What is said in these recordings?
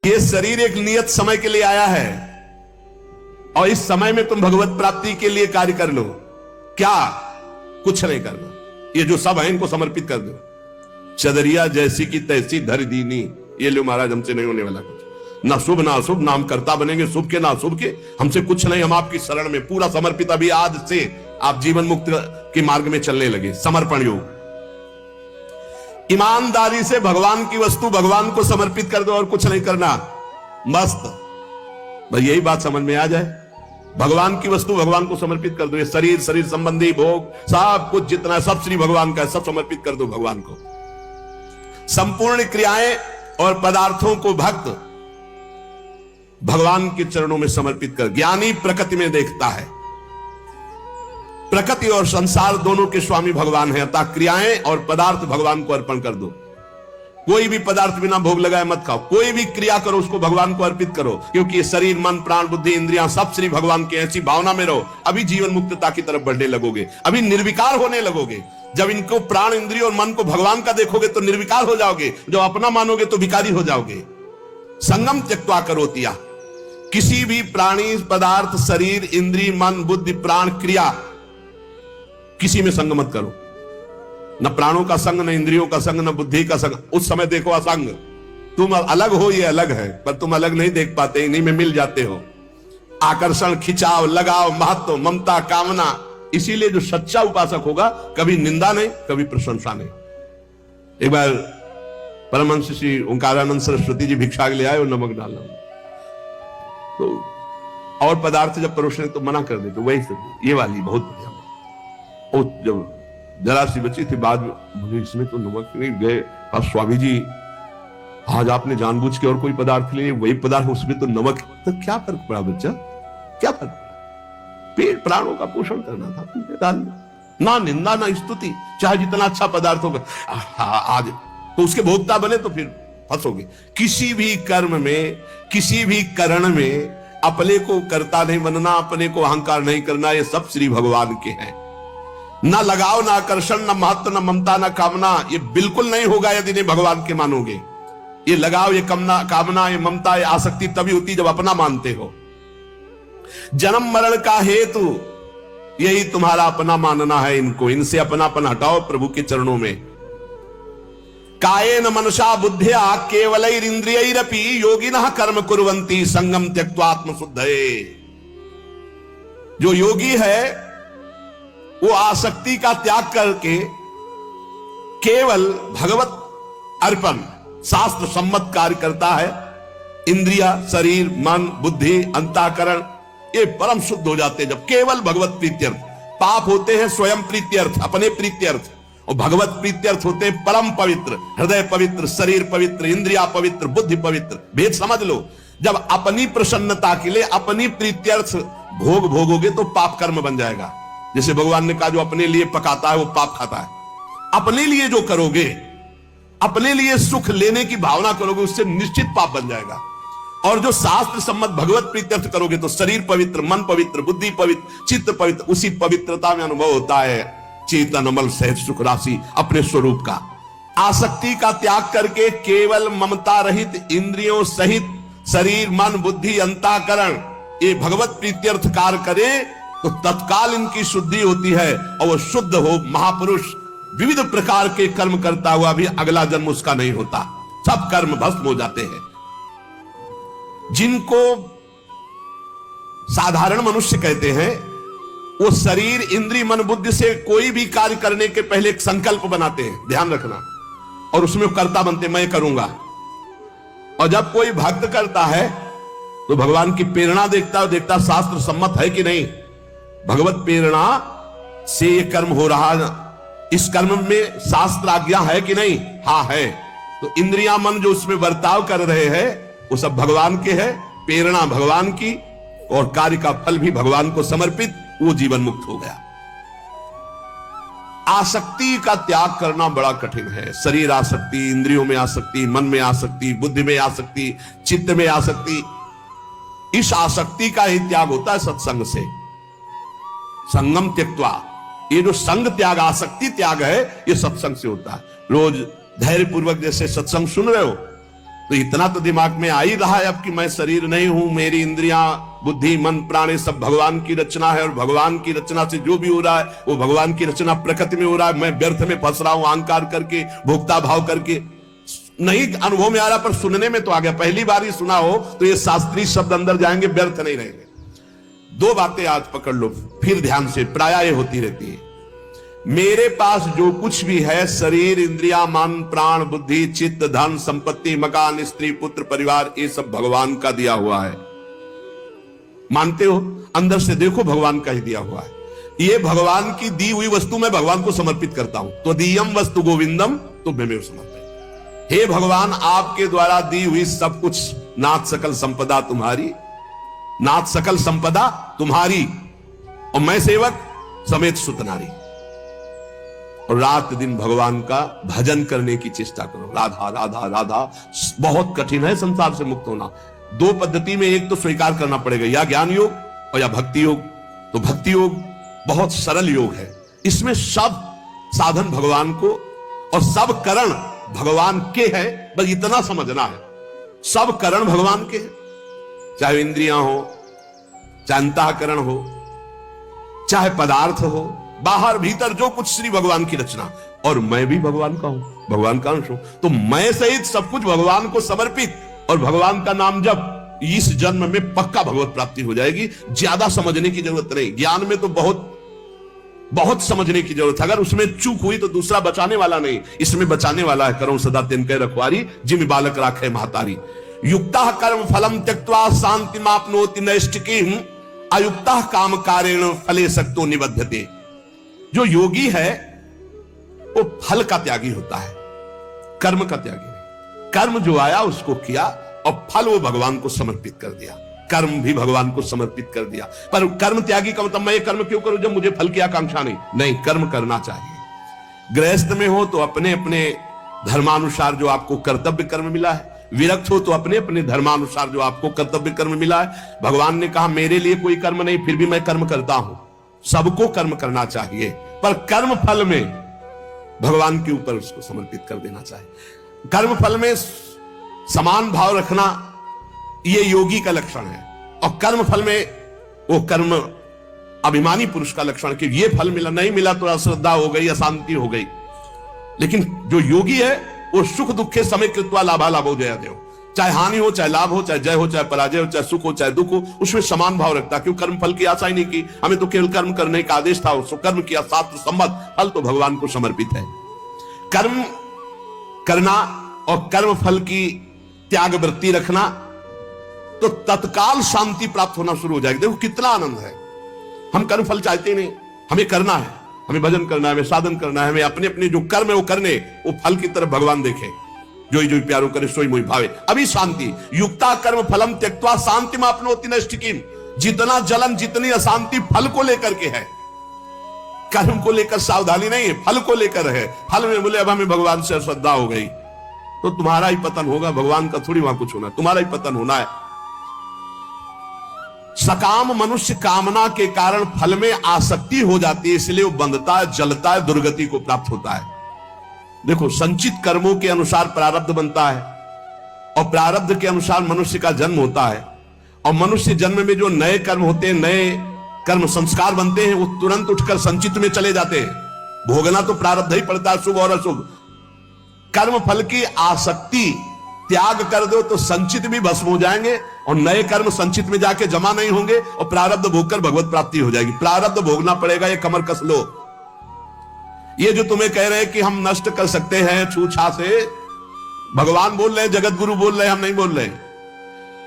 ये शरीर एक नियत समय के लिए आया है और इस समय में तुम भगवत प्राप्ति के लिए कार्य कर लो। क्या? कुछ नहीं करना। ये जो सब है इनको समर्पित कर दो। चदरिया जैसी की तैसी धर दीनी, ये लो महाराज हमसे नहीं होने वाला कुछ, ना शुभ ना अशुभ, ना हम कर्ता बनेंगे शुभ के ना अशुभ के, हमसे कुछ नहीं, हम आपकी शरण में पूरा समर्पित। अभी आज से आप जीवन मुक्त के मार्ग में चलने लगे। समर्पण योग, ईमानदारी से भगवान की वस्तु भगवान को समर्पित कर दो और कुछ नहीं करना। मस्त, भाई यही बात समझ में आ जाए। भगवान की वस्तु भगवान को समर्पित कर दो। ये शरीर, शरीर संबंधी भोग सब कुछ जितना सब श्री भगवान का है, सब समर्पित कर दो भगवान को। संपूर्ण क्रियाएं और पदार्थों को भक्त भगवान के चरणों में समर्पित कर। ज्ञानी प्रकृति में देखता है, प्रकृति और संसार दोनों के स्वामी भगवान है, अतः क्रियाएं और पदार्थ भगवान को अर्पण कर दो। कोई भी पदार्थ बिना भोग लगाए मत खाओ, कोई भी क्रिया करो उसको भगवान को अर्पित करो, क्योंकि ये शरीर, मन, प्राण, बुद्धि, इंद्रियां सब श्री भगवान के। ऐसी भावना में रहो, अभी जीवन मुक्तता की तरफ बढ़ने लगोगे, अभी निर्विकार होने लगोगे। जब इनको प्राण, इंद्रिय और मन को भगवान का देखोगे तो निर्विकार हो जाओगे, जब अपना मानोगे तो भिखारी हो जाओगे। संगम त्यक्त्वा करोतिया, किसी भी प्राणी, पदार्थ, शरीर, इंद्रिय, मन, बुद्धि, प्राण, क्रिया, किसी में संग मत करो। न प्राणों का संग, न इंद्रियों का संग, न बुद्धि का संग। उस समय देखो असंग, तुम अलग हो, ये अलग है, पर तुम अलग नहीं देख पाते, इन्हीं में मिल जाते हो। आकर्षण, खिंचाव, लगाव, महत्व, ममता, कामना। इसीलिए जो सच्चा उपासक होगा कभी निंदा नहीं, कभी प्रशंसा नहीं। एक बार परमहंस श्री ओंकारानंद सरस्वती जी भिक्षा के लिए आए और नमक डालना, तो और पदार्थ जब परोसने तो मना कर दे, तो वही सब ये वाली बहुत बढ़िया। और जब जरा सी बची थी, बाद में बोले इसमें तो नमक नहीं। गए, कहा स्वामी जी आज आपने जानबूझ के और कोई पदार्थ लिए, वही पदार्थ उसमें तो नमक। तो क्या फर्क पड़ा बच्चा, क्या फर्क पड़ा? पेट प्राणों का पोषण करना था, डाल ना निंदा ना स्तुति, चाहे जितना अच्छा पदार्थ होगा। आज तो उसके भोक्ता बने तो फिर फंसोगे। किसी भी कर्म में, किसी भी करण में अपने को कर्ता नहीं बनना, अपने को अहंकार नहीं करना। ये सब श्री भगवान के हैं। ना लगाव, ना आकर्षण, ना महत्व, ना ममता, ना कामना, ये बिल्कुल नहीं होगा यदि नहीं भगवान के मानोगे। ये लगाव, ये कामना, ये ममता, ये आसक्ति तभी होती जब अपना मानते हो। जन्म मरण का हेतु यही तुम्हारा अपना मानना है। इनको, इनसे अपनापन हटाओ प्रभु के चरणों में। कायेन मनसा बुद्धिया केवलैरिंद्रियैरपि योगिनः कर्म कुर्वन्ति संगम त्यक्त्वा आत्मशुद्धये। जो योगी है वो आसक्ति का त्याग करके केवल भगवत अर्पण, शास्त्र सम्मत कार्य करता है। इंद्रिया, शरीर, मन, बुद्धि, अंतःकरण ये परम शुद्ध हो जाते हैं जब केवल भगवत प्रीत्यर्थ। पाप होते हैं स्वयं प्रीत्यर्थ, अपने प्रीत्यर्थ, और भगवत प्रीत्यर्थ होते हैं परम पवित्र। हृदय पवित्र, शरीर पवित्र, इंद्रिया पवित्र, बुद्धि पवित्र। भेद समझ लो। जब अपनी प्रसन्नता के लिए अपनी प्रीत्यर्थ भोग भोगोगे तो पाप कर्म बन जाएगा। जैसे भगवान ने कहा जो अपने लिए पकाता है वो पाप खाता है। अपने लिए जो करोगे, अपने लिए सुख लेने की भावना करोगे, उससे निश्चित पाप बन जाएगा। और जो शास्त्र सम्मत भगवत प्रीत्यर्थ करोगे तो शरीर पवित्र, मन पवित्र, बुद्धि पवित्र, चित्त पवित्र। उसी पवित्रता में अनुभव होता है चेतन अमल सहित सुख राशि अपने स्वरूप का। आसक्ति का त्याग करके केवल ममता रहित इंद्रियों सहित शरीर, मन, बुद्धि, अंतःकरण ये भगवत प्रीत्यर्थ कार्य करे तो तत्काल इनकी शुद्धि होती है और वो शुद्ध हो। महापुरुष विविध प्रकार के कर्म करता हुआ भी अगला जन्म उसका नहीं होता, सब कर्म भस्म हो जाते हैं। जिनको साधारण मनुष्य कहते हैं वो शरीर, इंद्रिय, मन, बुद्धि से कोई भी कार्य करने के पहले एक संकल्प बनाते हैं, ध्यान रखना, और उसमें कर्ता बनते, मैं करूंगा। और जब कोई भक्त करता है तो भगवान की प्रेरणा देखता शास्त्र सम्मत है कि नहीं। भगवत प्रेरणा से ये कर्म हो रहा, इस कर्म में शास्त्र आज्ञा है कि नहीं? हाँ है। तो इंद्रिया, मन जो उसमें बर्ताव कर रहे हैं वो सब भगवान के है, प्रेरणा भगवान की, और कार्य का फल भी भगवान को समर्पित। वो जीवन मुक्त हो गया। आसक्ति का त्याग करना बड़ा कठिन है। शरीर आसक्ति, इंद्रियों में आसक्ति, मन में आसक्ति, बुद्धि में आसक्ति, चित्त में आसक्ति, इस आसक्ति का ही त्याग होता है सत्संग से। संगम त्यक्त्वा, ये जो संग त्याग, आसक्ति त्याग है, ये सत्संग से होता है। रोज धैर्य पूर्वक जैसे सत्संग सुन रहे हो तो इतना तो दिमाग में आ ही रहा है अब कि मैं शरीर नहीं हूं, मेरी इंद्रियां, बुद्धि, मन, प्राण ये सब भगवान की रचना है, और भगवान की रचना से जो भी हो रहा है वो भगवान की रचना प्रकृति में हो रहा है। मैं व्यर्थ में फंस रहा हूं अहंकार करके, भोक्ता भाव करके। नहीं अनुभव में आ रहा पर सुनने में तो आ गया। पहली बार ही सुना हो तो ये शास्त्रीय शब्द अंदर जाएंगे, व्यर्थ नहीं रहेंगे। दो बातें आज पकड़ लो फिर ध्यान से, प्रायः ये होती रहती है। मेरे पास जो कुछ भी है, शरीर, इंद्रिया, मन, प्राण, बुद्धि, चित्त, धन, संपत्ति, मकान, स्त्री, पुत्र, परिवार, ये सब भगवान का दिया हुआ है। मानते हो? अंदर से देखो भगवान का ही दिया हुआ है। ये भगवान की दी हुई वस्तु मैं भगवान को समर्पित करता हूं। तो दीयम वस्तु गोविंदम तुभ्यमेव समर्पयामि। हे भगवान, आपके द्वारा दी हुई सब कुछ, नाथ सकल संपदा तुम्हारी, नाथ सकल संपदा तुम्हारी, और मैं सेवक समेत सुतनारी। और रात दिन भगवान का भजन करने की चेष्टा करो। राधा राधा राधा। बहुत कठिन है संसार से मुक्त होना। दो पद्धति में एक तो स्वीकार करना पड़ेगा, या ज्ञान योग और या भक्ति योग। तो भक्ति योग बहुत सरल योग है, इसमें सब साधन भगवान को और सब करण भगवान के है, बस इतना समझना है। सब करण भगवान के हैं, चाहे इंद्रियां हो, चाहे अंतःकरण हो, चाहे पदार्थ हो, बाहर भीतर जो कुछ श्री भगवान की रचना। और मैं भी भगवान का हूं, भगवान का अंश हूं। तो मैं सहित सब कुछ भगवान को समर्पित, और भगवान का नाम जब इस जन्म में पक्का भगवत प्राप्ति हो जाएगी। ज्यादा समझने की जरूरत नहीं। ज्ञान में तो बहुत बहुत समझने की जरूरत है। अगर उसमें चूक हुई तो दूसरा बचाने वाला नहीं, इसमें बचाने वाला है। करो सदा तिनके रखवारी, जिम बालक राखे महतारी। युक्ता कर्म फलम त्यक्त्वा शांति मापनोति नैष्ठिकीं, अयुक्ता काम कारेण फले सक्तो निबध्यते। जो योगी है वो फल का त्यागी होता है, कर्म का त्यागी नहीं। कर्म जो आया उसको किया, और फल वो भगवान को समर्पित कर दिया। कर्म भी भगवान को समर्पित कर दिया। पर कर्म त्यागी का मतलब मैं ये कर्म क्यों करूं जब मुझे फल की आकांक्षा नहीं। नहीं, कर्म करना चाहिए। गृहस्थ में हो तो अपने अपने धर्मानुसार जो आपको कर्तव्य कर्म मिला है, विरक्त हो तो अपने अपने धर्मानुसार जो आपको कर्तव्य कर्म मिला है। भगवान ने कहा मेरे लिए कोई कर्म नहीं, फिर भी मैं कर्म करता हूं। सबको कर्म करना चाहिए, पर कर्म फल में भगवान के ऊपर उसको समर्पित कर देना चाहिए। कर्म फल में समान भाव रखना ये योगी का लक्षण है, और कर्म फल में वो कर्म अभिमानी पुरुष का लक्षण कि ये फल मिला, नहीं मिला तो अश्रद्धा हो गई, अशांति हो गई। लेकिन जो योगी है वो सुख दुखे समय कृत्वा लाभा लाभो जया देव। चाहे हानि हो, चाहे लाभ हो, चाहे जय हो, चाहे पराजय हो, चाहे सुख हो, चाहे दुख हो, उसमें समान भाव रखता। क्यों? कर्म फल की आशा ही नहीं की, हमें तो केवल कर्म करने का आदेश था। उसको कर्म किया, शास्त्र सम्मत, फल तो भगवान को समर्पित है। कर्म करना और कर्म फल की त्याग वृत्ति रखना तो तत्काल शांति प्राप्त होना शुरू हो जाएगी। देखो कितना आनंद है। हम कर्म फल चाहते नहीं, हमें करना है, हमें भजन करना है, हमें साधन करना है, हमें अपने अपने जो कर्म है वो करने, वो फल की तरफ भगवान देखे। जो जो प्यारो करे सोई मोहि भावे, अभी शांति। युक्ता कर्म फलम त्यक्त्वा शांति मापनोति नैष्ठिकीं। जितना जलन, जितनी अशांति फल को लेकर के है, कर्म को लेकर सावधानी नहीं है, फल को लेकर है। फल में बोले अब हमें भगवान से श्रद्धा हो गई तो तुम्हारा ही पतन होगा, भगवान का थोड़ी वहां कुछ होना, तुम्हारा ही पतन होना है। सकाम मनुष्य कामना के कारण फल में आसक्ति हो जाती है, इसलिए वो बंधता है, जलता है, दुर्गति को प्राप्त होता है। देखो, संचित कर्मों के अनुसार प्रारब्ध बनता है, और प्रारब्ध के अनुसार मनुष्य का जन्म होता है। और मनुष्य जन्म में जो नए कर्म होते हैं, नए कर्म संस्कार बनते हैं, वो तुरंत उठकर संचित में चले जाते हैं। भोगना तो प्रारब्ध ही पड़ता है, शुभ और अशुभ। कर्म फल की आसक्ति त्याग कर दो तो संचित भी भस्म हो जाएंगे, और नए कर्म संचित में जाके जमा नहीं होंगे, और प्रारब्ध भोगकर भगवत प्राप्ति हो जाएगी। प्रारब्ध भोगना पड़ेगा, ये कमर कस लो। ये जो तुम्हें कह रहे हैं कि हम नष्ट कर सकते हैं छूछा से, भगवान बोल रहे हैं, जगत गुरु बोल रहे हैं, हम नहीं बोल रहे।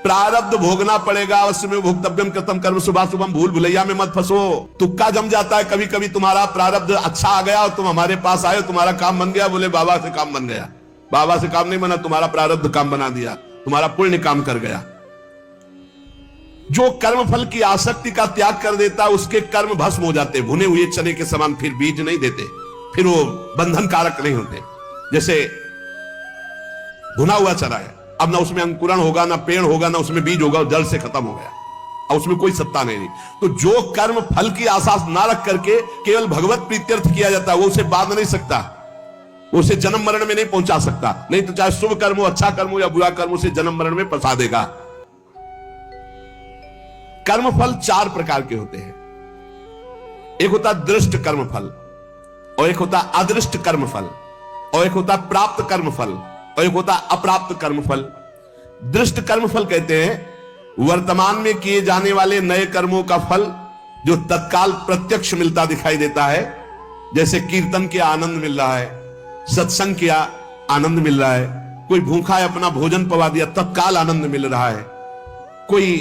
प्रारब्ध भोगना पड़ेगा, उसमें भोक्तव्यम कृतम कर्म शुभा शुभम। भूल भुलैया में मत फंसो। तुक्का जम जाता है कभी कभी। तुम्हारा प्रारब्ध अच्छा आ गया और तुम हमारे पास आए, तुम्हारा काम बन गया, बोले बाबा से काम बन गया। बाबा से काम नहीं बना, तुम्हारा प्रारब्ध काम बना दिया, तुम्हारा पुण्य काम कर गया। जो कर्म फल की आसक्ति का त्याग कर देता, उसके कर्म भस्म हो जाते, भुने हुए चने के समान। फिर बीज नहीं देते, फिर वो बंधन कारक नहीं होते। जैसे भुना हुआ चना है, अब ना उसमें अंकुरण होगा, ना पेड़ होगा, ना उसमें बीज होगा, जड़ से खत्म हो गया, और उसमें कोई सत्ता नहीं। तो जो कर्म फल की आशा ना रख करके केवल भगवत प्रीत्यर्थ किया जाता है, वो उसे बांध नहीं सकता। उसे जन्म मरण में नहीं पहुंचा सकता, नहीं तो चाहे शुभ कर्म हो, अच्छा कर्म हो या बुरा कर्म, उसे जन्म मरण में फंसा देगा। कर्मफल 4 प्रकार के होते हैं। एक होता दृष्ट कर्मफल, और एक होता अदृष्ट कर्मफल, और एक होता प्राप्त कर्मफल, और एक होता अप्राप्त कर्मफल। दृष्ट कर्मफल कहते हैं वर्तमान में किए जाने वाले नए कर्मों का फल जो तत्काल प्रत्यक्ष मिलता दिखाई देता है। जैसे कीर्तन किया आनंद मिल रहा है, सत्संग किया आनंद मिल रहा है, कोई भूखा है अपना भोजन पवा दिया तत्काल आनंद मिल रहा है, कोई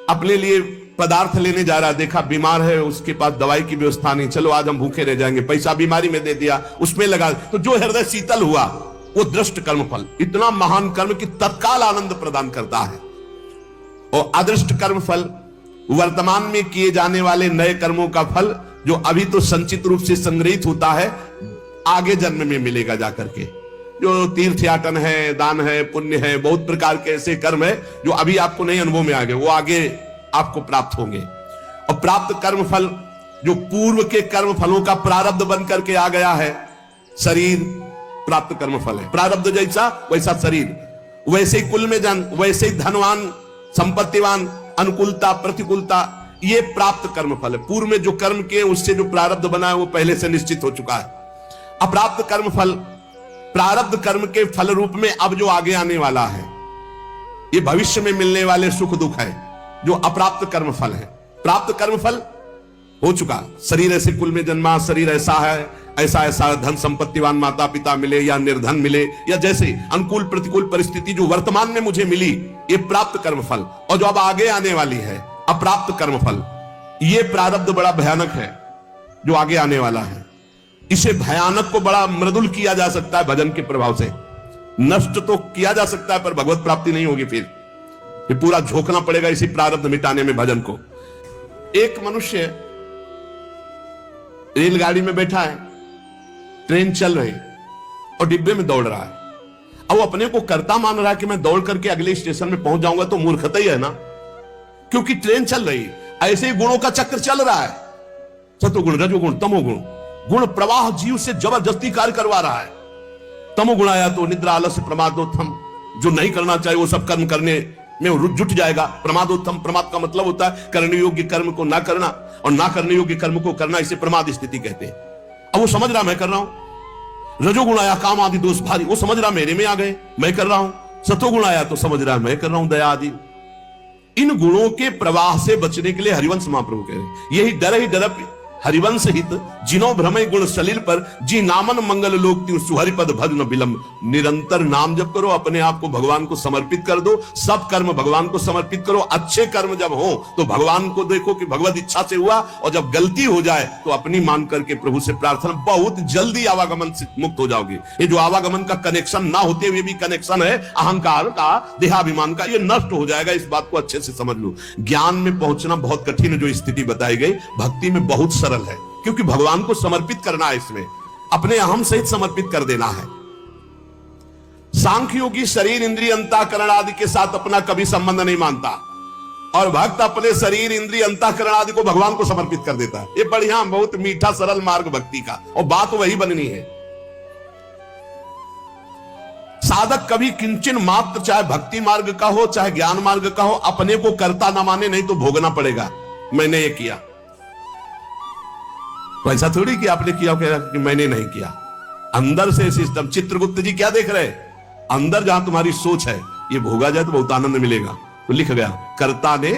अपने लिए पदार्थ लेने जा रहा है, देखा बीमार है उसके पास दवाई की व्यवस्था नहीं, चलो आज हम भूखे रह जाएंगे, पैसा बीमारी में दे दिया उसमें लगा, तो जो हृदय शीतल हुआ वो दृष्ट कर्मफल, इतना महान कर्म कि तत्काल आनंद प्रदान करता है। और अदृष्ट कर्मफल वर्तमान में किए जाने वाले नए कर्मों का फल जो अभी तो संचित रूप से संग्रहित होता है, आगे जन्म में मिलेगा जाकर के। जो तीर्थयाटन है, दान है, पुण्य है, बहुत प्रकार के ऐसे कर्म है जो अभी आपको नहीं अनुभव में आ गए, वो आगे आपको प्राप्त होंगे। और प्राप्त कर्म फल जो पूर्व के कर्म फलों का प्रारब्ध बन करके आ गया है, शरीर प्राप्त कर्म फल है। प्रारब्ध जैसा वैसा शरीर, वैसे ही कुल में जन, वैसे ही धनवान, संपत्तिवान, अनुकूलता प्रतिकूलता, ये प्राप्त कर्म फल है। पूर्व में जो कर्म किए उससे जो प्रारब्ध बना है वो पहले से निश्चित हो चुका है। अप्राप्त कर्म फल प्रारब्ध कर्म के फल रूप में अब जो आगे आने वाला है, ये भविष्य में मिलने वाले सुख दुख है, जो अप्राप्त कर्म फल है। प्राप्त कर्म फल हो चुका, शरीर ऐसे कुल में जन्मा, शरीर ऐसा है, ऐसा ऐसा धन संपत्तिवान माता पिता मिले या निर्धन मिले, या जैसे अनुकूल प्रतिकूल परिस्थिति जो वर्तमान में मुझे मिली, ये प्राप्त कर्म फल। और जो अब आगे आने वाली है अप्राप्त कर्म फल, ये प्रारब्ध बड़ा भयानक है जो आगे आने वाला है। इसे भयानक को बड़ा मृदुल किया जा सकता है भजन के प्रभाव से, नष्ट तो किया जा सकता है पर भगवत प्राप्ति नहीं होगी। फिर पूरा झोंकना पड़ेगा इसी प्रारब्ध मिटाने में भजन को। एक मनुष्य रेलगाड़ी में बैठा है, ट्रेन चल रही और डिब्बे में दौड़ रहा है। अब वो अपने को कर्ता मान रहा है कि मैं दौड़ करके अगले स्टेशन में पहुंच जाऊंगा, तो मूर्खता ही है ना, क्योंकि ट्रेन चल रही। ऐसे ही गुणों का चक्र चल रहा है, सतोगुण रजोगुण तमोगुण, गुण प्रवाह जीव से जबरदस्ती कार्य करवा रहा है। तमोगुण आया तो निद्रा आलस्य प्रमादोत्थम, जो नहीं करना चाहिए वो सब कर्म करने में जुट जाएगा। प्रमादोत्थम, प्रमाद का मतलब होता है करने योग्य कर्म को ना करना, और ना करने योग्य कर्म को करना, इसे प्रमाद स्थिति कहते हैं। अब वो समझ रहा मैं कर रहा हूं। रजोगुण आया काम आदि दोष भारी, वो समझ रहा मेरे में आ गए मैं कर रहा हूं। सतोगुण आया तो समझ रहा मैं कर रहा हूं दया आदि। इन गुणों के प्रवाह से बचने के लिए हरिवंश महाप्रभु कह रहे हैं, यही डर ही डर हरिवंश हित जिनो भ्रमय गुण सलील पर, जी नामन मंगल लोक त्यू सुहरिपद भजन विलंब। निरंतर नाम जप करो, अपने आप को भगवान को समर्पित कर दो, सब कर्म भगवान को समर्पित करो। अच्छे कर्म जब हो तो भगवान को देखो कि भगवत इच्छा से हुआ, और जब गलती हो जाए तो अपनी मान करके प्रभु से प्रार्थना, बहुत जल्दी आवागमन से मुक्त हो जाओगे। ये जो आवागमन का कनेक्शन ना होते हुए भी कनेक्शन है अहंकार का, देहाभिमान का, ये नष्ट हो जाएगा। इस बात को अच्छे से समझ लो। ज्ञान में पहुंचना बहुत कठिन है जो स्थिति बताई गई, भक्ति में बहुत सरल है, क्योंकि भगवान को समर्पित करना है, इसमें अपने अहम सहित समर्पित कर देना है। सांख्य योगी शरीर इंद्रिय अंतःकरण आदि के साथ अपना कभी संबंध नहीं मानता, और भक्त अपने शरीर इंद्रिय अंतःकरण आदि को भगवान को समर्पित कर देता है। ये बढ़िया, बहुत मीठा सरल मार्ग भक्ति का, और बात वही बननी है। साधक कभी किंचन मात्र, चाहे भक्ति मार्ग का हो चाहे ज्ञान मार्ग का हो, अपने को कर्ता न माने, नहीं तो भोगना पड़ेगा। मैंने ये किया, तो ऐसा थोड़ी कि आपने किया कि मैंने नहीं किया। अंदर से सिस्टम, चित्रगुप्त जी क्या देख रहे हैं, अंदर जहां तुम्हारी सोच है ये भोगा जाए तो बहुत आनंद मिलेगा। तो लिख गया कर्ता ने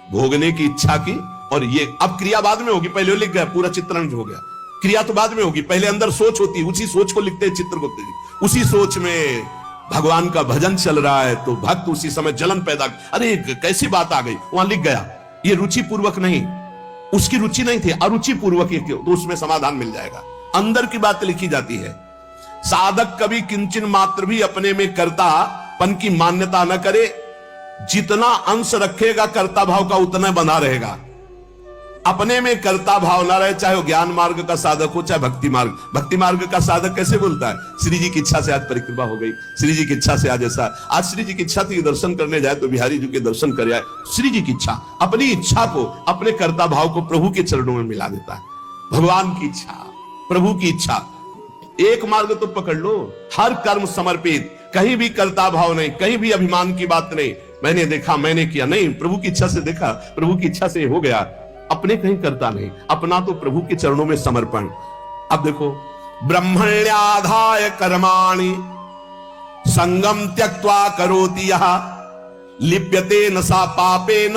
भोगने की इच्छा की, और ये अब क्रिया बाद में होगी, पहले लिख गया, पूरा चित्रण हो गया। क्रिया तो बाद में होगी, पहले अंदर सोच होती है, उसी सोच को लिखते हैं चित्रगुप्त जी। उसी सोच में भगवान का भजन चल रहा है तो भक्त उसी समय जलन पैदा, अरे कैसी बात आ गई, वहां लिख गया। ये रुचि पूर्वक नहीं, उसकी रुचि नहीं थी, अरुचि पूर्वक ही, तो उसमें समाधान मिल जाएगा। अंदर की बात लिखी जाती है। साधक कभी किंचन मात्र भी अपने में कर्तापन की मान्यता न करे, जितना अंश रखेगा कर्ता भाव का उतना बना रहेगा। अपने में कर्ता भाव ना रहे, चाहे वो ज्ञान मार्ग का साधक हो चाहे भक्ति मार्ग। भक्ति मार्ग का साधक कैसे बोलता है, श्री जी की इच्छा से आज परिक्रमा हो गई, श्री जी की इच्छा से आज ऐसा, आज श्री जी की इच्छा थी दर्शन करने जाए तो बिहारी जी के दर्शन कर आए। श्री जी की इच्छा, अपनी इच्छा को, अपने कर्ता भाव को प्रभु के चरणों में मिला देता है। भगवान की इच्छा, प्रभु की इच्छा, एक मार्ग तो पकड़ लो, हर कर्म समर्पित, कहीं भी कर्ता भाव नहीं, कहीं भी अभिमान की बात नहीं, मैंने देखा मैंने किया नहीं, प्रभु की इच्छा से देखा, प्रभु की इच्छा से हो गया, अपने कहीं करता नहीं, अपना तो प्रभु के चरणों में समर्पण। अब देखो, ब्रह्मण्याधाय कर्माणि संगम त्यक्त्वा करोति यः लिप्यते न सा पापेन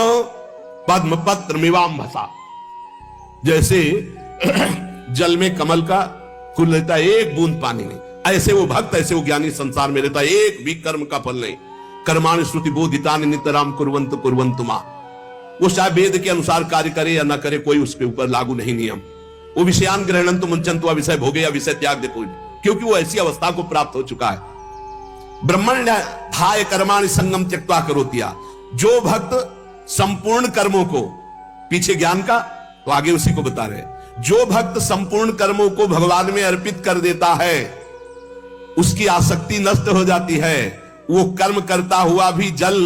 पद्म पत्र मिवाम्भसा। जैसे जल में कमल का फूल रहता है, एक बूंद पानी नहीं, ऐसे वो भक्त, ऐसे वो ज्ञानी संसार में रहता है, एक भी कर्म का फल नहीं। कर्माणि श्रुति बोधितानि नितराम कुर्वन्तु कुर्वन्तु मा। वो चाहे वेद के अनुसार कार्य करे या ना करे, कोई उसके ऊपर लागू नहीं नियम। वो विषयान ग्रहणंतु मुंचन्तु, विषय भोगे या विषय त्याग दे कोई, क्योंकि वो ऐसी अवस्था को प्राप्त हो चुका है। ब्रह्मण्याधाय कर्माणि संगम त्यक्त्वा करोति यः। जो भक्त संपूर्ण कर्मों को, पीछे ज्ञान का तो आगे उसी को बता रहे, जो भक्त संपूर्ण कर्मों को भगवान में अर्पित कर देता है, उसकी आसक्ति नष्ट हो जाती है। वो कर्म करता हुआ भी जल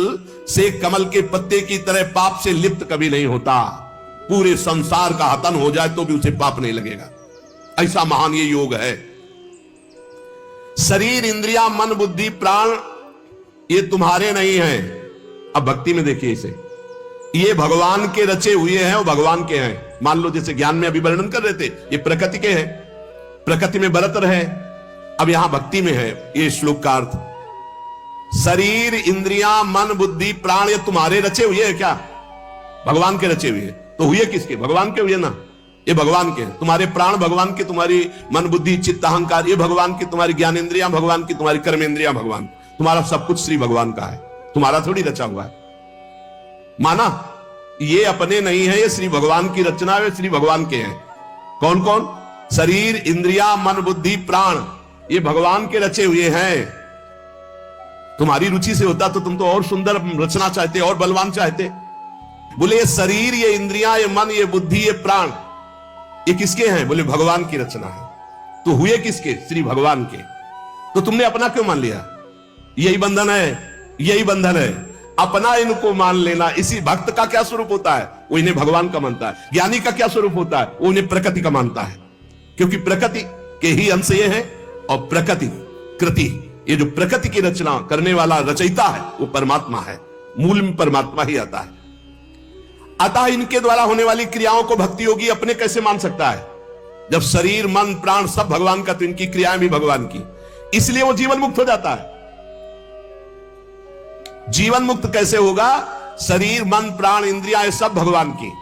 से कमल के पत्ते की तरह पाप से लिप्त कभी नहीं होता। पूरे संसार का हतन हो जाए तो भी उसे पाप नहीं लगेगा। ऐसा महान ये योग है। शरीर, इंद्रिया, मन, बुद्धि, प्राण ये तुम्हारे नहीं हैं। अब भक्ति में देखिए इसे, ये भगवान के रचे हुए हैं और भगवान के हैं। मान लो जैसे ज्ञान में अभी वर्णन कर रहे थे, ये प्रकृति के हैं, प्रकृति में बरत रहे। अब यहां भक्ति में है ये श्लोक का अर्थ, शरीर, इंद्रियां, मन, बुद्धि, प्राण ये तुम्हारे रचे हुए हैं क्या? भगवान के रचे हुए हैं। तो हुए किसके? भगवान के हुए ना, ये भगवान के। तुम्हारे प्राण भगवान के, तुम्हारी मन, बुद्धि, चित्त, अहंकार ये भगवान की, तुम्हारी ज्ञान इंद्रियां भगवान की, तुम्हारी कर्म इंद्रियां भगवान, तुम्हारा सब कुछ श्री भगवान का है, तुम्हारा थोड़ी रचा हुआ है। माना, ये अपने नहीं है, ये श्री भगवान की रचना है, श्री भगवान के हैं। कौन कौन? शरीर, इंद्रिया, मन, बुद्धि, प्राण ये भगवान के रचे हुए हैं। तुम्हारी रुचि से होता तो तुम तो और सुंदर रचना चाहते, और बलवान चाहते। बोले ये शरीर, ये इंद्रियां, ये मन, ये बुद्धि, ये प्राण ये किसके हैं? बोले भगवान की रचना है। तो हुए किसके? श्री भगवान के। तो तुमने अपना क्यों मान लिया? यही बंधन है, यही बंधन है, अपना इनको मान लेना। इसी भक्त का क्या स्वरूप होता है? वो इन्हें भगवान का मानता है। ज्ञानी का क्या स्वरूप होता है? वो इन्हें प्रकृति का मानता है, क्योंकि प्रकृति के ही अंश ये है। और प्रकृति, कृति, ये जो प्रकृति की रचना करने वाला रचयिता है वो परमात्मा है, मूल में परमात्मा ही आता है। अतः इनके द्वारा होने वाली क्रियाओं को भक्ति योगी अपने कैसे मान सकता है? जब शरीर, मन, प्राण सब भगवान का, तो इनकी क्रियाएं भी भगवान की, इसलिए वो जीवन मुक्त हो जाता है। जीवन मुक्त कैसे होगा? शरीर, मन, प्राण, इंद्रियां सब भगवान की,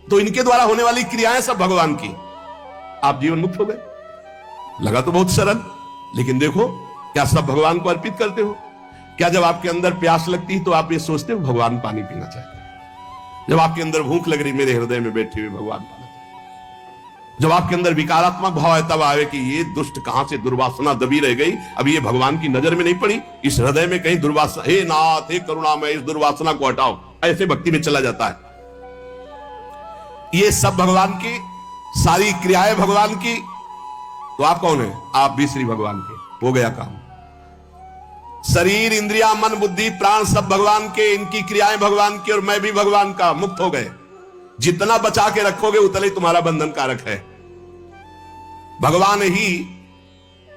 तो इनके द्वारा होने वाली क्रियाएं सब भगवान की। आप जीवन मुक्त हो गए। लगा तो बहुत सरल, लेकिन देखो क्या सब भगवान को अर्पित करते हो? क्या जब आपके अंदर प्यास लगती है तो आप ये सोचते हो भगवान पानी पीना चाहते हैं? जब आपके अंदर भूख लग रही, मेरे हृदय में बैठे हुए भगवान पाना चाहिए। जब आपके अंदर विकारात्मक भाव है, तब आवे कि ये दुष्ट कहां से दुर्वासना दबी रह गई, अब ये भगवान की नजर में नहीं पड़ी, इस हृदय में कहीं दुर्वासना, हे नाथ, हे करुणामय, इस दुर्वासना को हटाओ। ऐसे भक्ति में चला जाता है। ये सब भगवान की, सारी क्रियाएं भगवान की, तो आप कौन है? आप भी श्री भगवान के। हो गया काम। शरीर, इंद्रिया, मन, बुद्धि, प्राण सब भगवान के, इनकी क्रियाएं भगवान की, और मैं भी भगवान का। मुक्त हो गए। जितना बचा के रखोगे उतना ही तुम्हारा बंधन कारक है। भगवान ही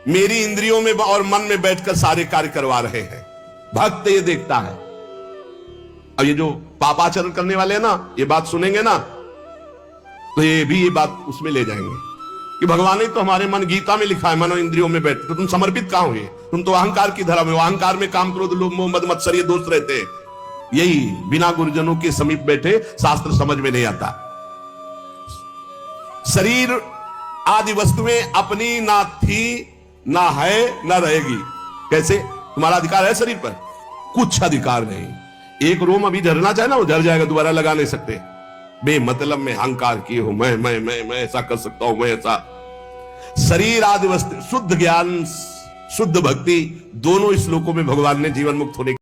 मेरी इंद्रियों में और मन में बैठकर सारे कार्य करवा रहे हैं। भक्त ये देखता है। अब ये जो पापाचरण करने वाले हैं ना, ये बात सुनेंगे ना, तो ये भी ये बात उसमें ले जाएंगे कि भगवान ने तो हमारे मन, गीता में लिखा है, मनो इंद्रियों में बैठ। तो तुम समर्पित कहां हुए? तुम तो अहंकार की धरा में हो। अहंकार में काम, क्रोध, लोभ, मोह, मद, मत्सर ये दोष रहते हैं। यही बिना गुरुजनों के समीप बैठे शास्त्र समझ में नहीं आता। शरीर आदि वस्तुएं अपनी ना थी, ना है, ना रहेगी। कैसे? तुम्हारा अधिकार है शरीर पर? कुछ अधिकार नहीं। एक रोम अभी झरना चाहे ना, वो झर जाएगा, दोबारा लगा नहीं सकते। बेमतलब में अहंकार किए हो, मैं ऐसा कर सकता हूं, मैं ऐसा। शरीर आदि वस्तु, शुद्ध ज्ञान, शुद्ध भक्ति, दोनों इस श्लोकों में भगवान ने जीवन मुक्त होने